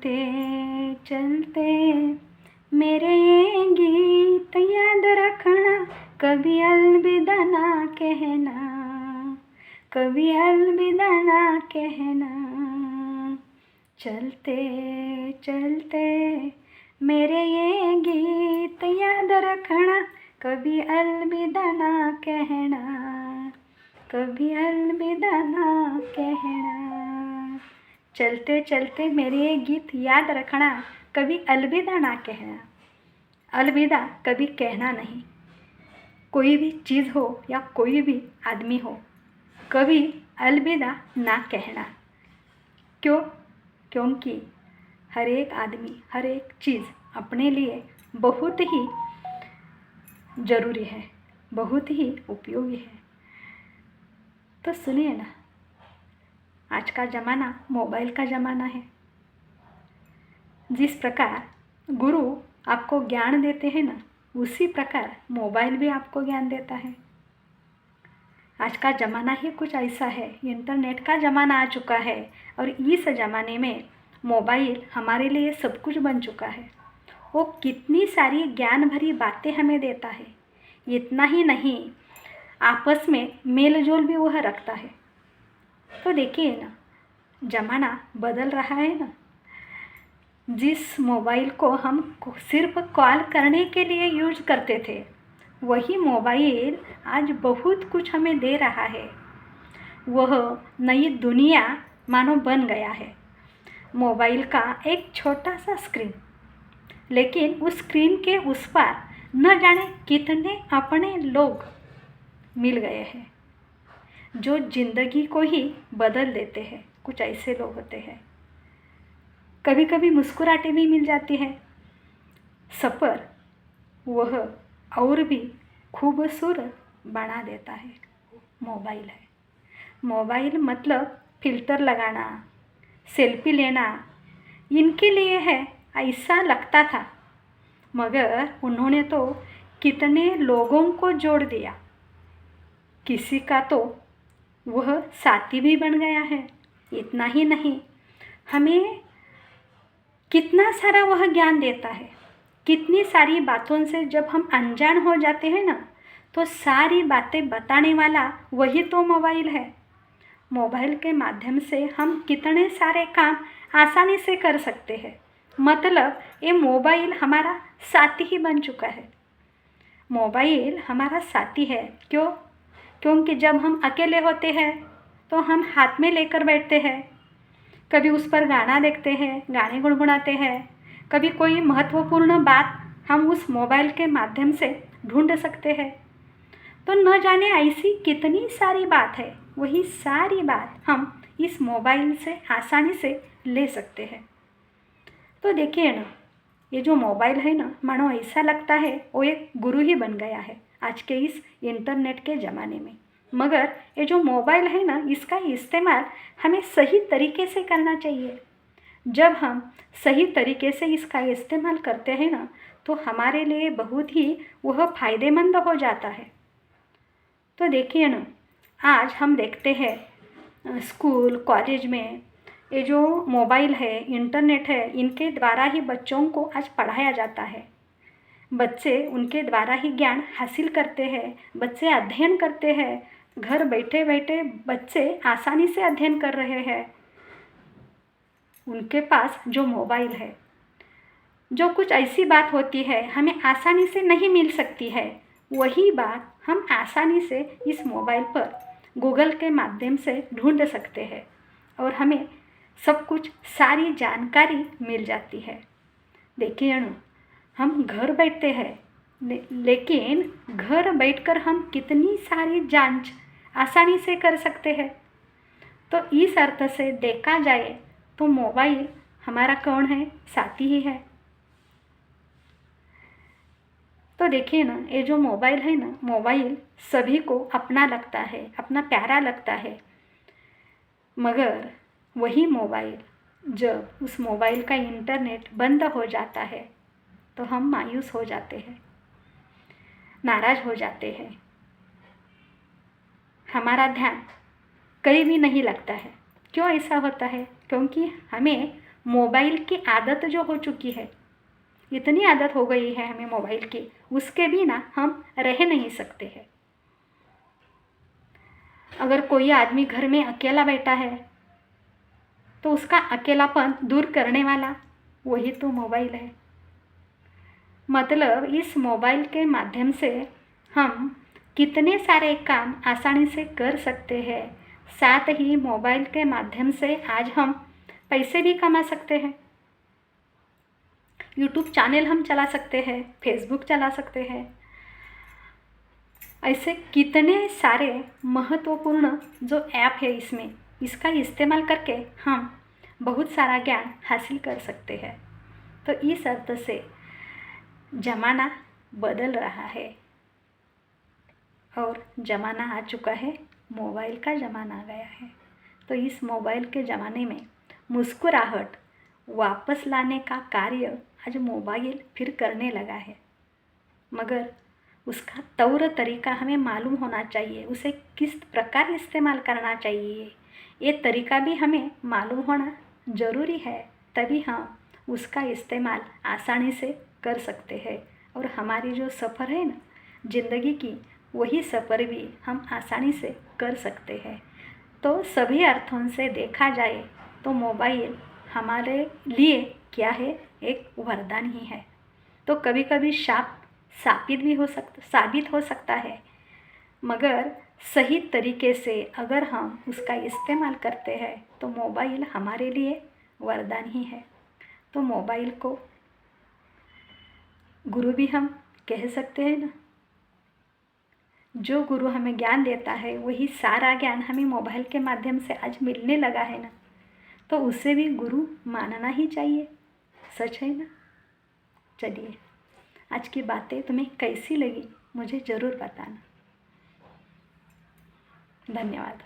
चलते चलते मेरे ये गीत याद रखना, कभी अलविदा ना कहना, कभी अलविदा ना कहना। चलते चलते मेरे ये गीत याद रखना, कभी अलविदा ना कहना, कभी अलविदा ना कहना। चलते चलते मेरे ये गीत याद रखना, कभी अलविदा ना कहना। अलविदा कभी कहना नहीं। कोई भी चीज़ हो या कोई भी आदमी हो, कभी अलविदा ना कहना। क्यों? क्योंकि हर एक आदमी, हर एक चीज़ अपने लिए बहुत ही ज़रूरी है, बहुत ही उपयोगी है। तो सुनिए ना, आज का ज़माना मोबाइल का ज़माना है। जिस प्रकार गुरु आपको ज्ञान देते हैं ना, उसी प्रकार मोबाइल भी आपको ज्ञान देता है। आज का ज़माना ही कुछ ऐसा है, इंटरनेट का ज़माना आ चुका है और इस ज़माने में मोबाइल हमारे लिए सब कुछ बन चुका है। वो कितनी सारी ज्ञान भरी बातें हमें देता है। इतना ही नहीं, आपस में मेल जोल भी वह रखता है। तो देखिए ना, ज़माना बदल रहा है ना। जिस मोबाइल को हम सिर्फ कॉल करने के लिए यूज करते थे, वही मोबाइल आज बहुत कुछ हमें दे रहा है। वह नई दुनिया मानो बन गया है। मोबाइल का एक छोटा सा स्क्रीन, लेकिन उस स्क्रीन के उस पार न जाने कितने अपने लोग मिल गए हैं, जो ज़िंदगी को ही बदल देते हैं। कुछ ऐसे लोग होते हैं। कभी कभी मुस्कुराहटें भी मिल जाती हैं। सफ़र वह और भी खूबसूरत बना देता है। मोबाइल है। मोबाइल मतलब फ़िल्टर लगाना, सेल्फी लेना, इनके लिए है ऐसा लगता था, मगर उन्होंने तो कितने लोगों को जोड़ दिया। किसी का तो वह साथी भी बन गया है। इतना ही नहीं, हमें कितना सारा वह ज्ञान देता है। कितनी सारी बातों से जब हम अनजान हो जाते हैं ना, तो सारी बातें बताने वाला वही तो मोबाइल है। मोबाइल के माध्यम से हम कितने सारे काम आसानी से कर सकते हैं। मतलब ये मोबाइल हमारा साथी ही बन चुका है। मोबाइल हमारा साथी है। क्यों? क्योंकि जब हम अकेले होते हैं तो हम हाथ में लेकर बैठते हैं। कभी उस पर गाना देखते हैं, गाने गुनगुनाते हैं। कभी कोई महत्वपूर्ण बात हम उस मोबाइल के माध्यम से ढूंढ सकते हैं। तो न जाने ऐसी कितनी सारी बात है, वही सारी बात हम इस मोबाइल से आसानी से ले सकते हैं। तो देखिए ना, ये जो मोबाइल है ना, मानो ऐसा लगता है वो एक गुरु ही बन गया है आज के इस इंटरनेट के ज़माने में। मगर ये जो मोबाइल है ना, इसका इस्तेमाल हमें सही तरीके से करना चाहिए। जब हम सही तरीके से इसका इस्तेमाल करते हैं ना, तो हमारे लिए बहुत ही वह फ़ायदेमंद हो जाता है। तो देखिए ना, आज हम देखते हैं स्कूल कॉलेज में ये जो मोबाइल है, इंटरनेट है, इनके द्वारा ही बच्चों को आज पढ़ाया जाता है। बच्चे उनके द्वारा ही ज्ञान हासिल करते हैं, बच्चे अध्ययन करते हैं। घर बैठे बैठे बच्चे आसानी से अध्ययन कर रहे हैं। उनके पास जो मोबाइल है, जो कुछ ऐसी बात होती है हमें आसानी से नहीं मिल सकती है, वही बात हम आसानी से इस मोबाइल पर गूगल के माध्यम से ढूंढ सकते हैं और हमें सब कुछ सारी जानकारी मिल जाती है। देखिए ना, हम घर बैठते हैं, लेकिन घर बैठकर हम कितनी सारी जांच आसानी से कर सकते हैं। तो इस अर्थ से देखा जाए तो मोबाइल हमारा कौन है? साथी ही है। तो देखिए ना, ये जो मोबाइल है ना, मोबाइल सभी को अपना लगता है, अपना प्यारा लगता है। मगर वही मोबाइल, जब उस मोबाइल का इंटरनेट बंद हो जाता है तो हम मायूस हो जाते हैं, नाराज़ हो जाते हैं। हमारा ध्यान कहीं भी नहीं लगता है। क्यों ऐसा होता है? क्योंकि हमें मोबाइल की आदत जो हो चुकी है, इतनी आदत हो गई है हमें मोबाइल की, उसके बिना हम रह नहीं सकते हैं। अगर कोई आदमी घर में अकेला बैठा है तो उसका अकेलापन दूर करने वाला वही तो मोबाइल है। मतलब इस मोबाइल के माध्यम से हम कितने सारे काम आसानी से कर सकते हैं। साथ ही मोबाइल के माध्यम से आज हम पैसे भी कमा सकते हैं। यूट्यूब चैनल हम चला सकते हैं, फेसबुक चला सकते हैं। ऐसे कितने सारे महत्वपूर्ण जो ऐप है इसमें, इसका इस्तेमाल करके हम बहुत सारा ज्ञान हासिल कर सकते हैं। तो इस अर्थ से ज़माना बदल रहा है और ज़माना आ चुका है, मोबाइल का ज़माना आ गया है। तो इस मोबाइल के ज़माने में मुस्कुराहट वापस लाने का कार्य आज मोबाइल फिर करने लगा है, मगर उसका तौर तरीका हमें मालूम होना चाहिए। उसे किस प्रकार इस्तेमाल करना चाहिए ये तरीका भी हमें मालूम होना ज़रूरी है, तभी हम उसका इस्तेमाल आसानी से कर सकते हैं और हमारी जो सफ़र है ना ज़िंदगी की, वही सफ़र भी हम आसानी से कर सकते हैं। तो सभी अर्थों से देखा जाए तो मोबाइल हमारे लिए क्या है, एक वरदान ही है। तो कभी कभी साबित हो सकता है, मगर सही तरीके से अगर हम उसका इस्तेमाल करते हैं तो मोबाइल हमारे लिए वरदान ही है। तो मोबाइल को गुरु भी हम कह सकते हैं ना। जो गुरु हमें ज्ञान देता है वही सारा ज्ञान हमें मोबाइल के माध्यम से आज मिलने लगा है ना, तो उसे भी गुरु मानना ही चाहिए। सच है ना। चलिए, आज की बातें तुम्हें कैसी लगी मुझे ज़रूर बताना। धन्यवाद।